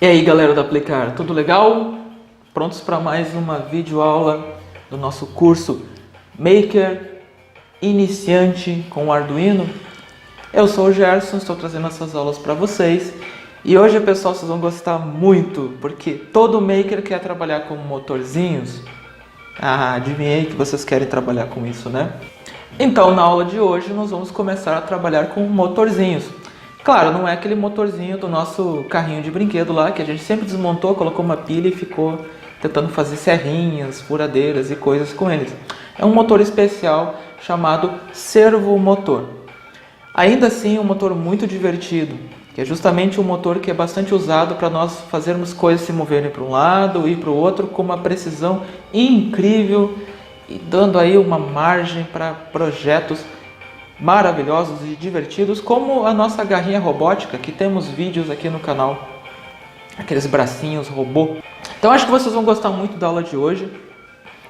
E aí galera do Aplicar, tudo legal? Prontos para mais uma videoaula do nosso curso Maker Iniciante com Arduino? Eu sou o Gerson, estou trazendo essas aulas para vocês. E hoje, pessoal, vocês vão gostar muito, porque todo Maker quer trabalhar com motorzinhos. Adivinhei que vocês querem trabalhar com isso, né? Então, na aula de hoje, nós vamos começar a trabalhar com motorzinhos. Claro, não é aquele motorzinho do nosso carrinho de brinquedo lá, que a gente sempre desmontou, colocou uma pilha e ficou tentando fazer serrinhas, furadeiras e coisas com eles. É um motor especial chamado servomotor. Ainda assim, um motor muito divertido, que é justamente um motor que é bastante usado para nós fazermos coisas se moverem para um lado e para o outro com uma precisão incrível e dando aí uma margem para projetos maravilhosos e divertidos, como a nossa garrinha robótica, que temos vídeos aqui no canal, aqueles bracinhos robô. Então acho que vocês vão gostar muito da aula de hoje.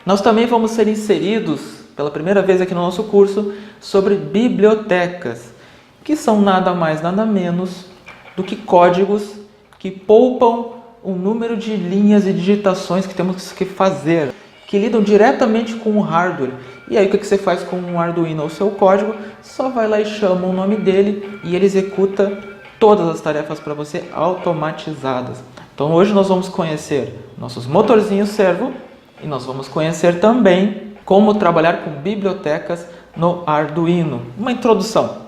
Nós também vamos ser inseridos pela primeira vez aqui no nosso curso sobre bibliotecas, que são nada mais nada menos do que códigos que poupam o número de linhas e digitações que temos que fazer, que lidam diretamente com o hardware. E aí o que você faz com um Arduino ou seu código? Só vai lá e chama o nome dele e ele executa todas as tarefas para você automatizadas. Então hoje nós vamos conhecer nossos motorzinhos servo e nós vamos conhecer também como trabalhar com bibliotecas no Arduino. Uma introdução.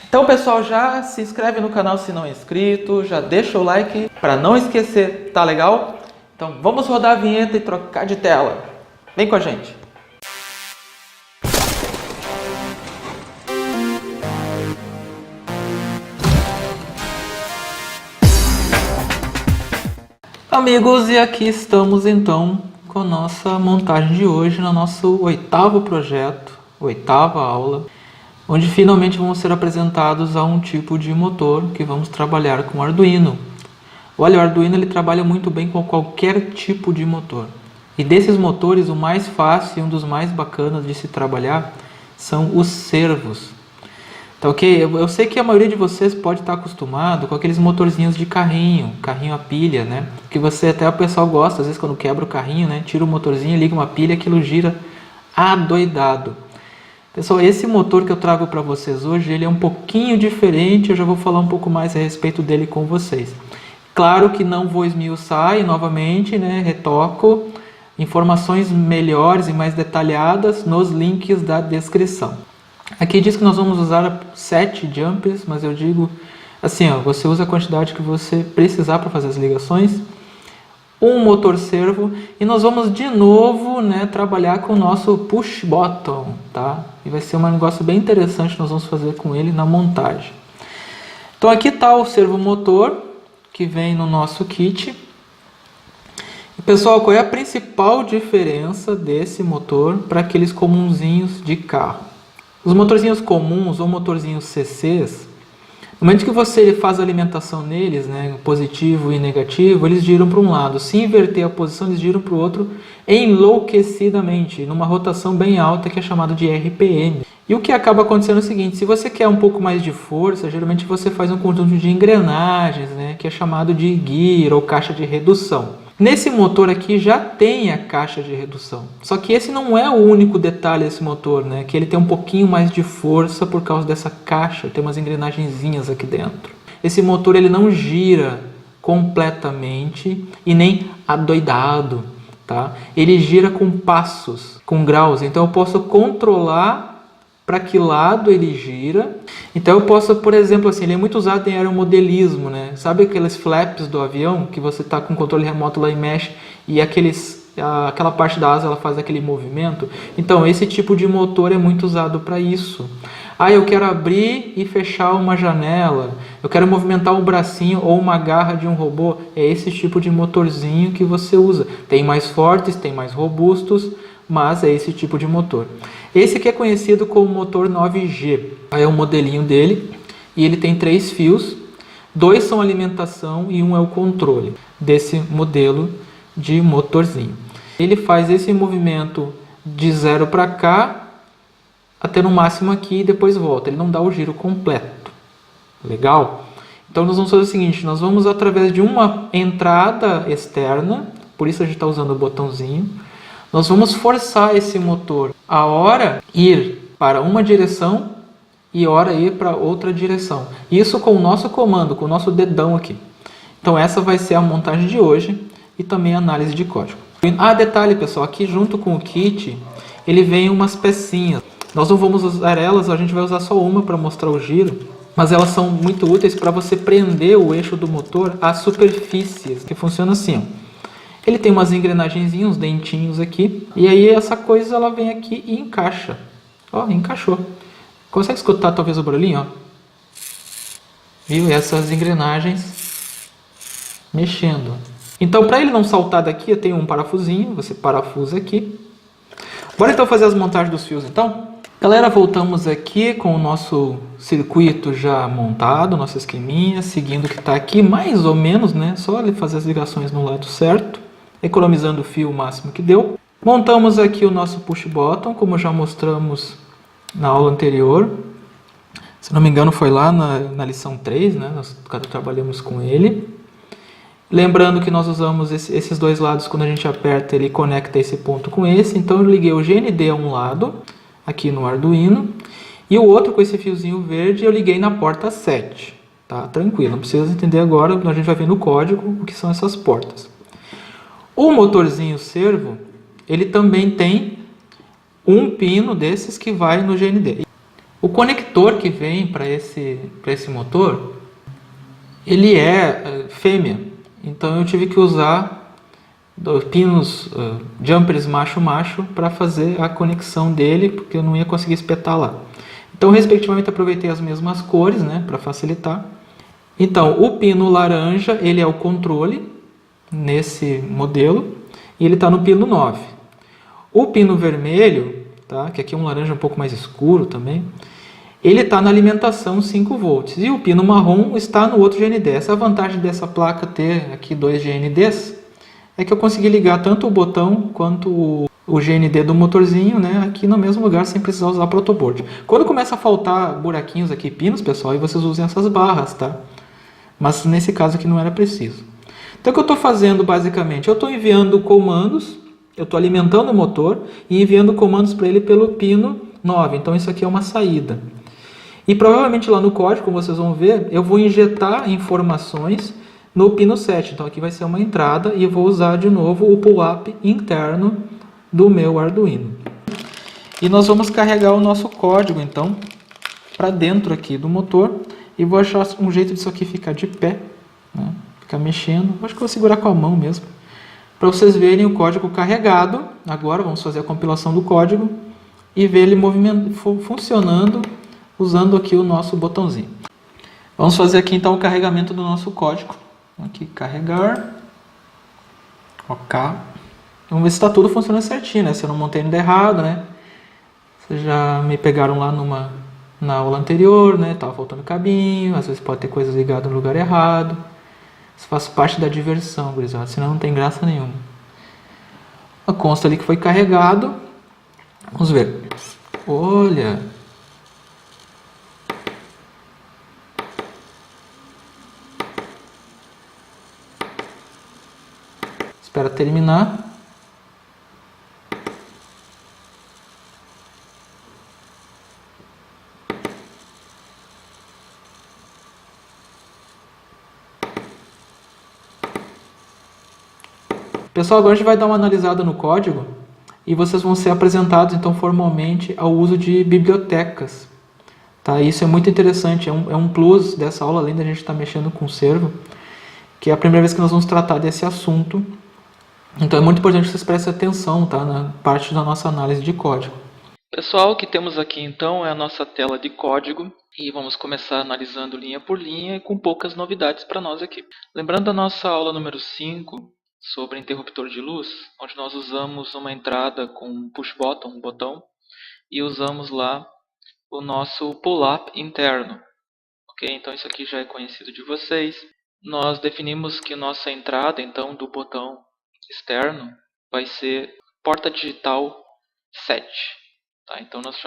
Então pessoal, já se inscreve no canal se não é inscrito, já deixa o like para não esquecer, tá legal? Então vamos rodar a vinheta e trocar de tela. Vem com a gente! Amigos, e aqui estamos então com a nossa montagem de hoje, no nosso oitavo projeto, oitava aula, onde finalmente vamos ser apresentados a um tipo de motor que vamos trabalhar com Arduino. Olha, o Arduino ele trabalha muito bem com qualquer tipo de motor. E desses motores, o mais fácil e um dos mais bacanas de se trabalhar são os servos. Tá ok? Eu sei que a maioria de vocês pode estar acostumado com aqueles motorzinhos de carrinho a pilha, né? Que você até o pessoal gosta, às vezes quando quebra o carrinho, né? Tira o motorzinho, liga uma pilha, aquilo gira adoidado. Pessoal, esse motor que eu trago para vocês hoje, ele é um pouquinho diferente, eu já vou falar um pouco mais a respeito dele com vocês. Claro que não vou esmiuçar e novamente, né, retoco informações melhores e mais detalhadas nos links da descrição. Aqui diz que nós vamos usar 7 jumps, mas eu digo assim, ó, você usa a quantidade que você precisar para fazer as ligações. Um motor servo e nós vamos de novo, né, trabalhar com o nosso push button, tá? E vai ser um negócio bem interessante que nós vamos fazer com ele na montagem. Então aqui está o servo motor que vem no nosso kit. E, pessoal, qual é a principal diferença desse motor para aqueles comunzinhos de carro? Os motorzinhos comuns ou motorzinhos CCs, no momento que você faz a alimentação neles, né, positivo e negativo, eles giram para um lado. Se inverter a posição, eles giram para o outro enlouquecidamente, numa rotação bem alta que é chamada de RPM. E o que acaba acontecendo é o seguinte, se você quer um pouco mais de força, geralmente você faz um conjunto de engrenagens, né, que é chamado de gear ou caixa de redução. Nesse motor aqui já tem a caixa de redução, só que esse não é o único detalhe desse motor, né? Que ele tem um pouquinho mais de força por causa dessa caixa, tem umas engrenagenzinhas aqui dentro. Esse motor ele não gira completamente e nem adoidado, tá? Ele gira com passos, com graus, então eu posso controlar para que lado ele gira. Então eu posso, por exemplo, assim, ele é muito usado em aeromodelismo, né? Sabe aqueles flaps do avião que você está com o controle remoto lá e mexe e aquela parte da asa ela faz aquele movimento? Então esse tipo de motor é muito usado para isso. Eu quero abrir e fechar uma janela, eu quero movimentar um bracinho ou uma garra de um robô, é esse tipo de motorzinho que você usa. Tem mais fortes, tem mais robustos, mas é esse tipo de motor. Esse aqui é conhecido como motor 9G, é o modelinho dele e ele tem 3 fios, 2 são alimentação e 1 é o controle desse modelo de motorzinho. Ele faz esse movimento de 0 para cá até no máximo aqui e depois volta, ele não dá o giro completo. Legal? Então nós vamos fazer o seguinte, nós vamos através de uma entrada externa, por isso a gente está usando o botãozinho, nós vamos forçar esse motor a hora ir para uma direção e hora ir para outra direção. Isso com o nosso comando, com o nosso dedão aqui. Então essa vai ser a montagem de hoje e também a análise de código. Ah, detalhe pessoal, aqui junto com o kit, ele vem umas pecinhas. Nós não vamos usar elas, a gente vai usar só uma para mostrar o giro, mas elas são muito úteis para você prender o eixo do motor às superfícies, que funciona assim, ó. Ele tem umas engrenagenzinhas, uns dentinhos aqui, e aí essa coisa ela vem aqui e encaixa. Ó, encaixou. Consegue escutar talvez o barulhinho, ó? Viu? E essas engrenagens mexendo. Então, para ele não saltar daqui, eu tenho um parafusinho, você parafusa aqui. Bora então fazer as montagens dos fios, então? Galera, voltamos aqui com o nosso circuito já montado, nosso esqueminha, seguindo o que está aqui, mais ou menos, né? Só ele fazer as ligações no lado certo, economizando o fio o máximo que deu. Montamos aqui o nosso push button, como já mostramos na aula anterior. Se não me engano, foi lá na lição 3, né? Nós trabalhamos com ele. Lembrando que nós usamos esses dois lados, quando a gente aperta, ele conecta esse ponto com esse. Então, eu liguei o GND a um lado, aqui no Arduino, e o outro com esse fiozinho verde eu liguei na porta 7. Tá? Tranquilo, não precisa entender agora, a gente vai ver no código o que são essas portas. O motorzinho servo, ele também tem um pino desses que vai no GND. O conector que vem para esse motor, ele é fêmea. Então eu tive que usar pinos jumpers macho-macho para fazer a conexão dele, porque eu não ia conseguir espetar lá. Então, respectivamente, aproveitei as mesmas cores, né, para facilitar. Então, o pino laranja, ele é o controle nesse modelo, e ele está no pino 9. O pino vermelho, tá, que aqui é um laranja um pouco mais escuro também, ele está na alimentação 5 volts e o pino marrom está no outro GND. Essa é a vantagem dessa placa ter aqui dois GNDs, é que eu consegui ligar tanto o botão quanto o GND do motorzinho, né, aqui no mesmo lugar sem precisar usar protoboard. Quando começa a faltar buraquinhos aqui, pinos, pessoal, aí vocês usem essas barras, tá? Mas nesse caso aqui não era preciso. Então o que eu estou fazendo basicamente? Eu estou enviando comandos, eu estou alimentando o motor e enviando comandos para ele pelo pino 9. Então isso aqui é uma saída. E provavelmente lá no código, como vocês vão ver, eu vou injetar informações no pino 7. Então aqui vai ser uma entrada e eu vou usar de novo o pull-up interno do meu Arduino. E nós vamos carregar o nosso código então para dentro aqui do motor e vou achar um jeito disso aqui ficar de pé, né? Ficar mexendo. Acho que vou segurar com a mão mesmo. Para vocês verem o código carregado. Agora vamos fazer a compilação do código e ver ele funcionando usando aqui o nosso botãozinho. Vamos fazer aqui então o carregamento do nosso código. Aqui carregar. OK. Vamos ver se está tudo funcionando certinho, né? Se eu não montei nada errado, né? Vocês já me pegaram lá na aula anterior, né? Tava faltando cabinho, às vezes pode ter coisas ligadas no lugar errado. Isso faz parte da diversão, gurizada, senão não tem graça nenhuma. Consta ali que foi carregado. Vamos ver. Olha. Espera terminar. Pessoal, agora a gente vai dar uma analisada no código e vocês vão ser apresentados então formalmente ao uso de bibliotecas. Tá? Isso é muito interessante, é um plus dessa aula, além da gente estar mexendo com o servo, que é a primeira vez que nós vamos tratar desse assunto. Então é muito importante que vocês prestem atenção, tá, na parte da nossa análise de código. Pessoal, o que temos aqui então é a nossa tela de código e vamos começar analisando linha por linha e com poucas novidades para nós aqui. Lembrando da nossa aula número 5 sobre interruptor de luz, onde nós usamos uma entrada com push button, um botão, e usamos lá o nosso pull-up interno. Ok? Então isso aqui já é conhecido de vocês. Nós definimos que nossa entrada então do botão externo vai ser porta digital 7. Tá? Então nós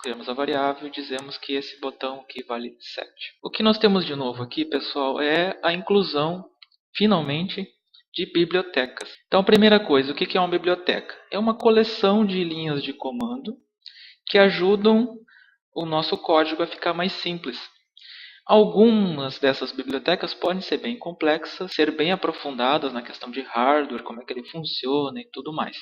criamos a variável e dizemos que esse botão aqui vale 7. O que nós temos de novo aqui, pessoal, é a inclusão, finalmente, de bibliotecas. Então a primeira coisa, o que é uma biblioteca? É uma coleção de linhas de comando que ajudam o nosso código a ficar mais simples. Algumas dessas bibliotecas podem ser bem complexas, ser bem aprofundadas na questão de hardware, como é que ele funciona e tudo mais.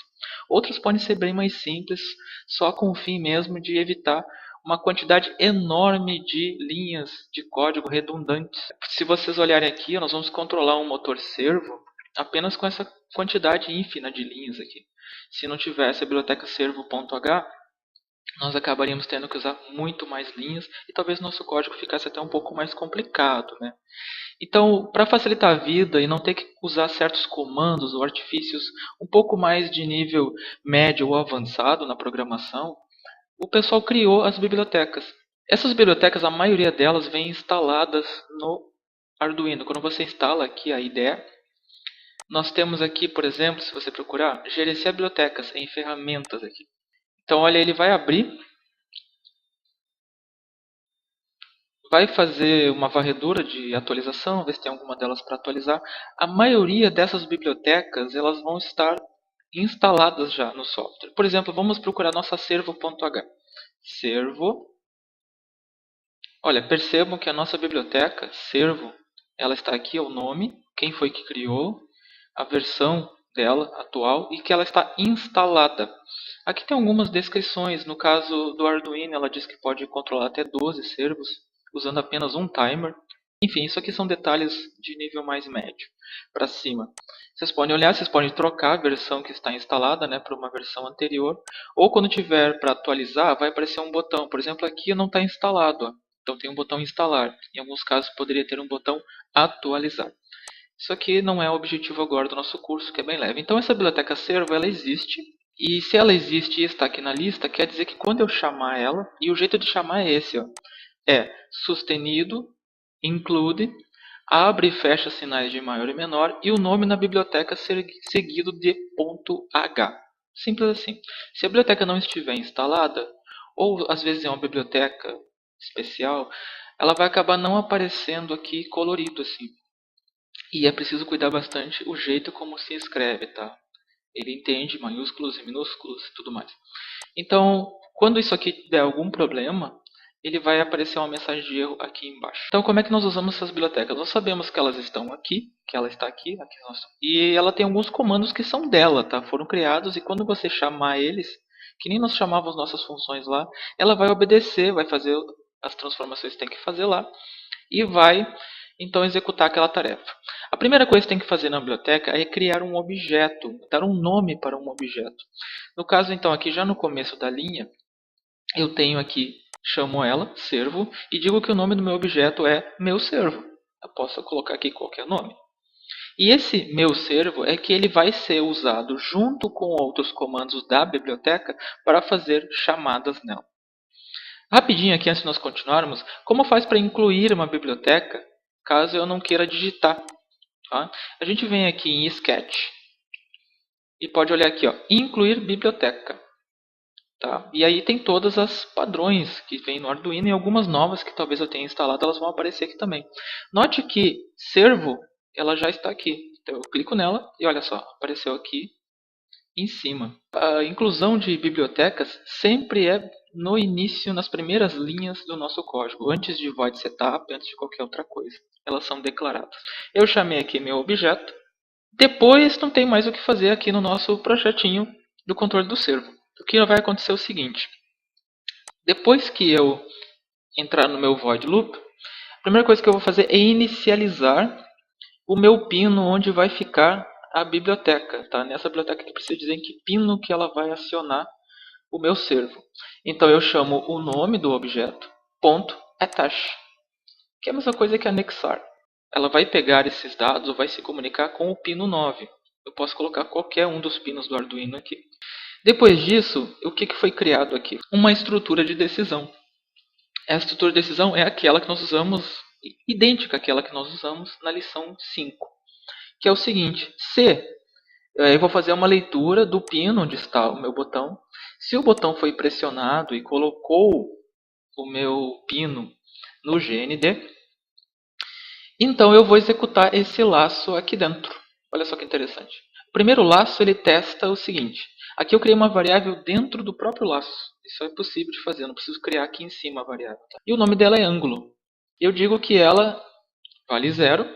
Outras podem ser bem mais simples, só com o fim mesmo de evitar uma quantidade enorme de linhas de código redundantes. Se vocês olharem aqui, nós vamos controlar um motor servo apenas com essa quantidade ínfima de linhas aqui. Se não tivesse a biblioteca servo.h, nós acabaríamos tendo que usar muito mais linhas e talvez nosso código ficasse até um pouco mais complicado, né? Então, para facilitar a vida e não ter que usar certos comandos ou artifícios um pouco mais de nível médio ou avançado na programação, o pessoal criou as bibliotecas. Essas bibliotecas, a maioria delas vem instaladas no Arduino. Quando você instala aqui a IDE, nós temos aqui, por exemplo, se você procurar, gerenciar bibliotecas em ferramentas aqui. Então, olha, ele vai abrir, vai fazer uma varredura de atualização, ver se tem alguma delas para atualizar. A maioria dessas bibliotecas elas vão estar instaladas já no software. Por exemplo, vamos procurar nossa servo.h. Servo. Olha, percebam que a nossa biblioteca, servo, ela está aqui, é o nome, quem foi que criou, a versão dela atual e que ela está instalada. Aqui tem algumas descrições. No caso do Arduino, ela diz que pode controlar até 12 servos usando apenas um timer. Enfim, isso aqui são detalhes de nível mais médio para cima. Vocês podem olhar, vocês podem trocar a versão que está instalada, né, para uma versão anterior. Ou quando tiver para atualizar, vai aparecer um botão. Por exemplo, aqui não está instalado. Ó. Então tem um botão instalar. Em alguns casos poderia ter um botão atualizar. Isso aqui não é o objetivo agora do nosso curso, que é bem leve. Então essa biblioteca servo, ela existe. E se ela existe e está aqui na lista, quer dizer que quando eu chamar ela, e o jeito de chamar é esse, ó, é sustenido, include, abre e fecha sinais de maior e menor, e o nome na biblioteca seguido de .h. Simples assim. Se a biblioteca não estiver instalada, ou às vezes é uma biblioteca especial, ela vai acabar não aparecendo aqui colorido assim. E é preciso cuidar bastante o jeito como se escreve, tá? Ele entende maiúsculos e minúsculos e tudo mais. Então, quando isso aqui der algum problema, ele vai aparecer uma mensagem de erro aqui embaixo. Então, como é que nós usamos essas bibliotecas? Nós sabemos que elas estão aqui, que ela está aqui, e ela tem alguns comandos que são dela, tá? Foram criados e quando você chamar eles, que nem nós chamávamos nossas funções lá, ela vai obedecer, vai fazer as transformações que tem que fazer lá e vai então executar aquela tarefa. A primeira coisa que tem que fazer na biblioteca é criar um objeto, dar um nome para um objeto. No caso, então, aqui já no começo da linha, eu tenho aqui, chamo ela, servo, e digo que o nome do meu objeto é meu servo. Eu posso colocar aqui qualquer nome. E esse meu servo é que ele vai ser usado junto com outros comandos da biblioteca para fazer chamadas nela. Rapidinho aqui, antes de nós continuarmos, como faz para incluir uma biblioteca caso eu não queira digitar? Tá? A gente vem aqui em Sketch e pode olhar aqui, ó, incluir biblioteca. Tá? E aí tem todas as padrões que vem no Arduino e algumas novas que talvez eu tenha instalado, elas vão aparecer aqui também. Note que servo, ela já está aqui. Então eu clico nela e olha só, apareceu aqui em cima. A inclusão de bibliotecas sempre é no início, nas primeiras linhas do nosso código, antes de void setup, antes de qualquer outra coisa. Elas são declaradas. Eu chamei aqui meu objeto. Depois não tem mais o que fazer aqui no nosso projetinho do controle do servo. O que vai acontecer é o seguinte. Depois que eu entrar no meu void loop, a primeira coisa que eu vou fazer é inicializar o meu pino onde vai ficar a biblioteca. Tá? Nessa biblioteca aqui precisa dizer em que pino que ela vai acionar o meu servo. Então eu chamo o nome do objeto, ponto, attach, que é a mesma coisa que anexar. Ela vai pegar esses dados ou vai se comunicar com o pino 9. Eu posso colocar qualquer um dos pinos do Arduino aqui. Depois disso, o que foi criado aqui? Uma estrutura de decisão. Essa estrutura de decisão é aquela que nós usamos, idêntica àquela que nós usamos na lição 5. Que é o seguinte, se eu vou fazer uma leitura do pino onde está o meu botão, Se o botão foi pressionado e colocou o meu pino no GND, então eu vou executar esse laço aqui dentro. Olha só que interessante. O primeiro laço ele testa o seguinte. Aqui eu criei uma variável dentro do próprio laço. Isso é possível de fazer, eu não preciso criar aqui em cima a variável. Tá? E o nome dela é ângulo. Eu digo que ela vale 0.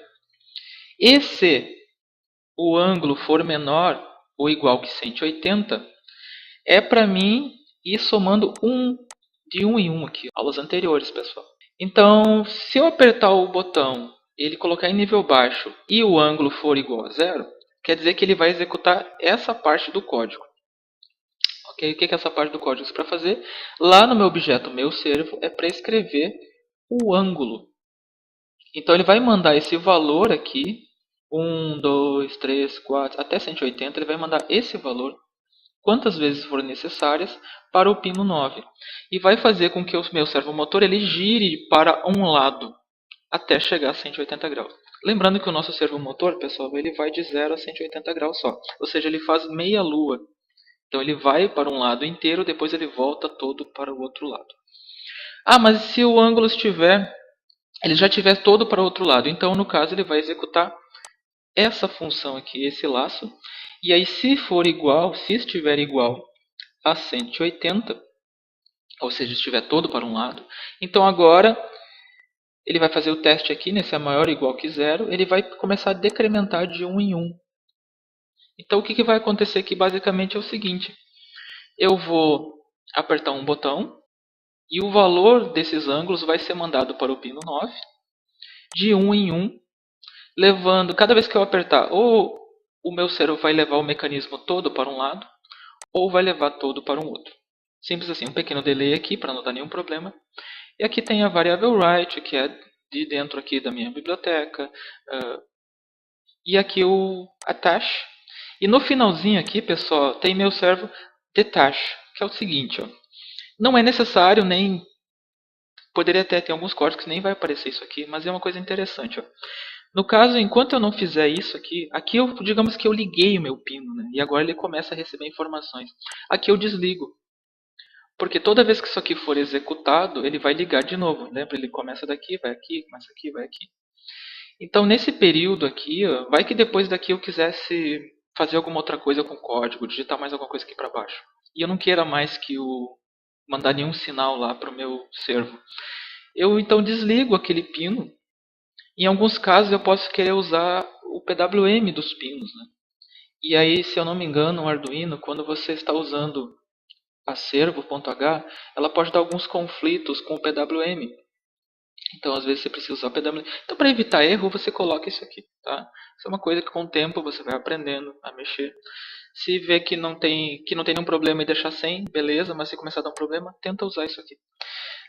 E se o ângulo for menor ou igual que 180, é para mim ir somando de 1 em 1 aqui. Aulas anteriores, pessoal. Então, se eu apertar o botão e ele colocar em nível baixo e o ângulo for igual a 0, quer dizer que ele vai executar essa parte do código. Okay? O que é essa parte do código para fazer? Lá no meu objeto meu servo é para escrever o ângulo. Então ele vai mandar esse valor aqui, 1, 2, 3, 4, até 180, ele vai mandar esse valor quantas vezes forem necessárias para o pino 9. E vai fazer com que o meu servomotor ele gire para um lado até chegar a 180 graus. Lembrando que o nosso servomotor, pessoal, ele vai de 0 a 180 graus só. Ou seja, ele faz meia lua. Então ele vai para um lado inteiro, depois ele volta todo para o outro lado. Ah, mas se o ângulo ele já estiver todo para o outro lado, então no caso ele vai executar essa função aqui, esse laço. E aí se estiver igual a 180, ou seja, estiver todo para um lado, então agora ele vai fazer o teste aqui, se é maior ou igual que 0, ele vai começar a decrementar de 1 em 1. Então o que vai acontecer aqui basicamente é o seguinte, eu vou apertar um botão e o valor desses ângulos vai ser mandado para o pino 9, de 1 em 1, levando, cada vez que eu apertar, ou o meu servo vai levar o mecanismo todo para um lado, ou vai levar todo para um outro. Simples assim, um pequeno delay aqui para não dar nenhum problema. E aqui tem a variável write, que é de dentro aqui da minha biblioteca. E aqui o attach. E no finalzinho aqui, pessoal, tem meu servo detach, que é o seguinte. Ó, não é necessário, nem... Poderia até ter alguns códigos que nem vai aparecer isso aqui, mas é uma coisa interessante. Ó. No caso, enquanto eu não fizer isso aqui, digamos que eu liguei o meu pino, né? E agora ele começa a receber informações. Aqui eu desligo. Porque toda vez que isso aqui for executado, ele vai ligar de novo. Lembra? Ele começa daqui, vai aqui, começa aqui, vai aqui. Então, nesse período aqui, ó, vai que depois daqui eu quisesse fazer alguma outra coisa com o código, digitar mais alguma coisa aqui para baixo. E eu não queira mais mandar nenhum sinal lá para o meu servo. Eu então desligo aquele pino. Em alguns casos eu posso querer usar o PWM dos pinos. Né? E aí, se eu não me engano, o Arduino, quando você está usando a servo.h, ela pode dar alguns conflitos com o PWM. Então, às vezes, você precisa usar o PWM. Então, para evitar erro, você coloca isso aqui. Tá? Isso é uma coisa que, com o tempo, você vai aprendendo a mexer. Se vê que não tem nenhum problema e deixar sem, beleza. Mas se começar a dar um problema, tenta usar isso aqui.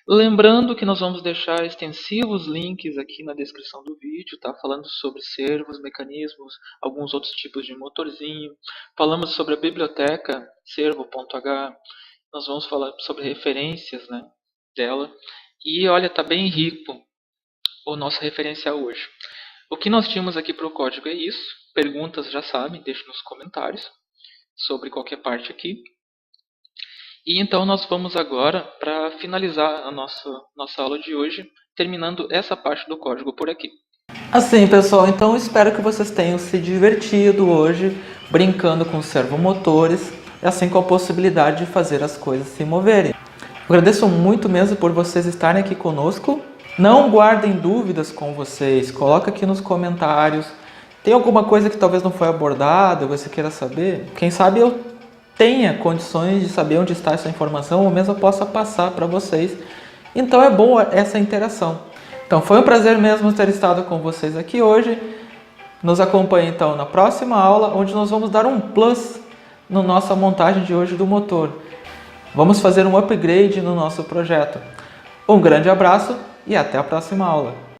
Lembrando que nós vamos deixar extensivos links aqui na descrição do vídeo, tá? Falando sobre servos, mecanismos, alguns outros tipos de motorzinho. Falamos sobre a biblioteca servo.h. Nós vamos falar sobre referências, né, dela. E olha, tá bem rico o nosso referencial hoje. O que nós tínhamos aqui para o código é isso. Perguntas já sabem, deixe nos comentários sobre qualquer parte aqui. E então nós vamos agora para finalizar a nossa aula de hoje, terminando essa parte do código por aqui. Assim, pessoal, então espero que vocês tenham se divertido hoje brincando com servomotores, assim com a possibilidade de fazer as coisas se moverem. Eu agradeço muito mesmo por vocês estarem aqui conosco. Não guardem dúvidas com vocês, coloca aqui nos comentários. Tem alguma coisa que talvez não foi abordada, você queira saber? Quem sabe eu tenha condições de saber onde está essa informação, ou mesmo eu possa passar para vocês. Então é bom essa interação. Então foi um prazer mesmo ter estado com vocês aqui hoje. Nos acompanhe então na próxima aula, onde nós vamos dar um plus na nossa montagem de hoje do motor. Vamos fazer um upgrade no nosso projeto. Um grande abraço e até a próxima aula.